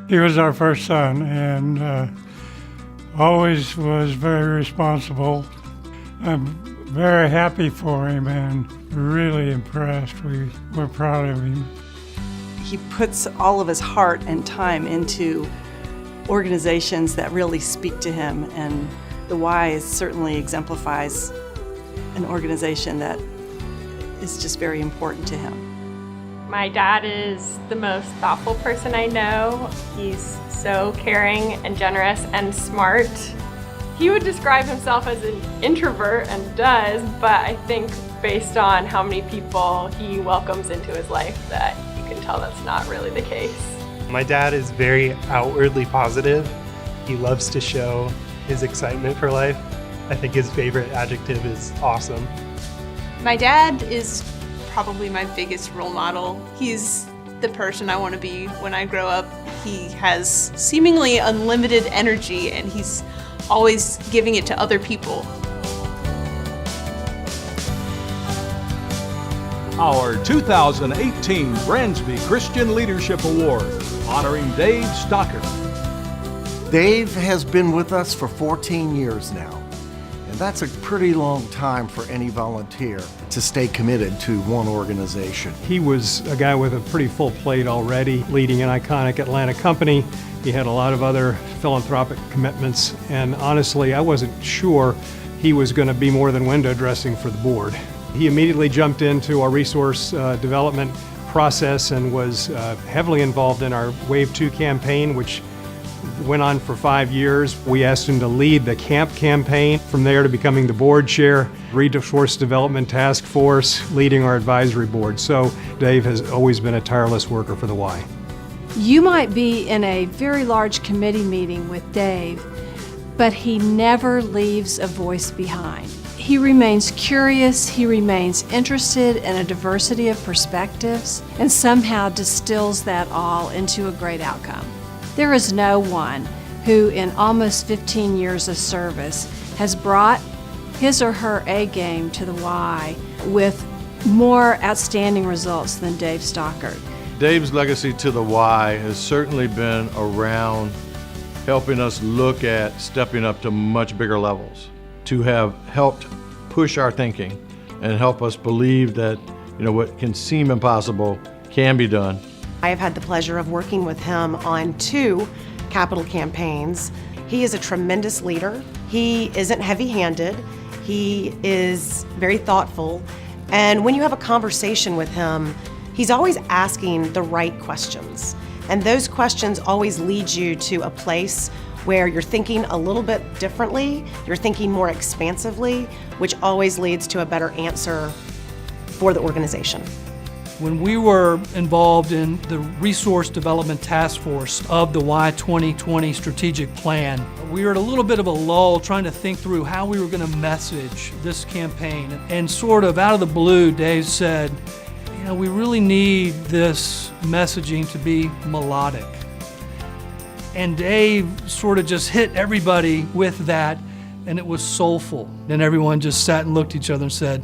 He was our first son and always was very responsible. I'm very happy for him and really impressed. We're proud of him. He puts all of his heart and time into organizations that really speak to him, and the Y certainly exemplifies an organization that is just very important to him. My dad is the most thoughtful person I know. He's so caring and generous and smart. He would describe himself as an introvert and does, but I think based on how many people he welcomes into his life that you can tell that's not really the case. My dad is very outwardly positive. He loves to show his excitement for life. I think his favorite adjective is awesome. My dad is probably my biggest role model. He's the person I want to be when I grow up. He has seemingly unlimited energy and he's always giving it to other people. Our 2018 Bransby Christian Leadership Award, honoring Dave Stockert. Dave has been with us for 14 years now. And that's a pretty long time for any volunteer to stay committed to one organization. He was a guy with a pretty full plate already, leading an iconic Atlanta company. He had a lot of other philanthropic commitments, and honestly, I wasn't sure he was going to be more than window dressing for the board. He immediately jumped into our resource development process and was heavily involved in our Wave 2 campaign, which went on for 5 years. We asked him to lead the camp campaign, from there to becoming the board chair, Resource Development Task Force, leading our advisory board. So Dave has always been a tireless worker for the Y. You might be in a very large committee meeting with Dave, but he never leaves a voice behind. He remains curious, he remains interested in a diversity of perspectives, and somehow distills that all into a great outcome. There is no one who, in almost 15 years of service, has brought his or her A game to the Y with more outstanding results than Dave Stockert. Dave's legacy to the Y has certainly been around helping us look at stepping up to much bigger levels, to have helped push our thinking and help us believe that, what can seem impossible can be done. I have had the pleasure of working with him on 2 capital campaigns. He is a tremendous leader. He isn't heavy-handed. He is very thoughtful. And when you have a conversation with him, he's always asking the right questions. And those questions always lead you to a place where you're thinking a little bit differently, you're thinking more expansively, which always leads to a better answer for the organization. When we were involved in the Resource Development Task Force of the Y 2020 strategic plan, we were at a little bit of a lull trying to think through how we were going to message this campaign. And sort of out of the blue, Dave said, we really need this messaging to be melodic. And Dave sort of just hit everybody with that, and it was soulful. And everyone just sat and looked at each other and said,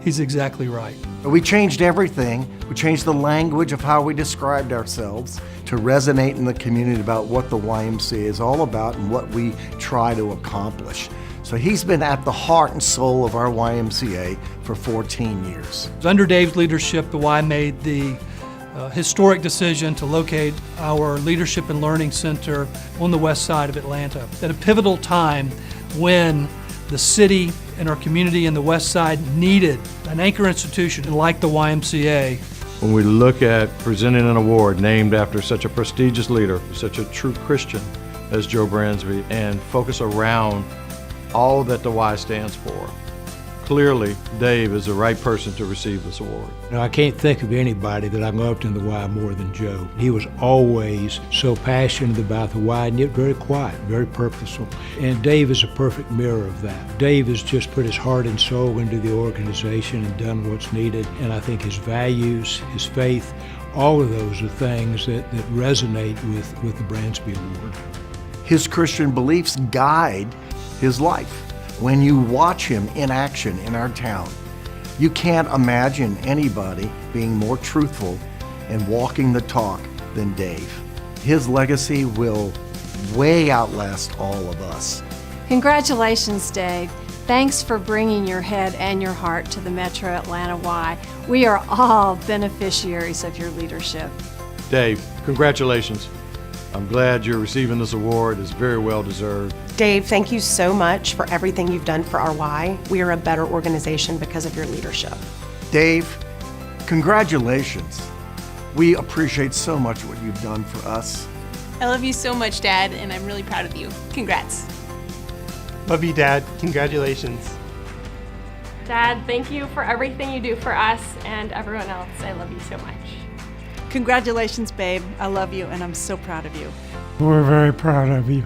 he's exactly right. We changed everything. We changed the language of how we described ourselves to resonate in the community about what the YMCA is all about and what we try to accomplish. So he's been at the heart and soul of our YMCA for 14 years. Under Dave's leadership, the Y made the historic decision to locate our Leadership and Learning Center on the west side of Atlanta at a pivotal time when the city and our community in the west side needed an anchor institution like the YMCA. When we look at presenting an award named after such a prestigious leader, such a true Christian as Joe Bransby, and focus around all that the Y stands for, clearly Dave is the right person to receive this award. I can't think of anybody that I loved in the Y more than Joe. He was always so passionate about the Y, and yet very quiet, very purposeful. And Dave is a perfect mirror of that. Dave has just put his heart and soul into the organization and done what's needed. And I think his values, his faith, all of those are things that resonate with the Bransby Award. His Christian beliefs guide his life. When you watch him in action in our town, you can't imagine anybody being more truthful and walking the talk than Dave. His legacy will way outlast all of us. Congratulations, Dave. Thanks for bringing your head and your heart to the Metro Atlanta Y. We are all beneficiaries of your leadership. Dave, congratulations. I'm glad you're receiving this award. It's very well deserved. Dave, thank you so much for everything you've done for our Y. We are a better organization because of your leadership. Dave, congratulations. We appreciate so much what you've done for us. I love you so much, Dad, and I'm really proud of you. Congrats. Love you, Dad. Congratulations. Dad, thank you for everything you do for us and everyone else. I love you so much. Congratulations, babe. I love you and I'm so proud of you. We're very proud of you.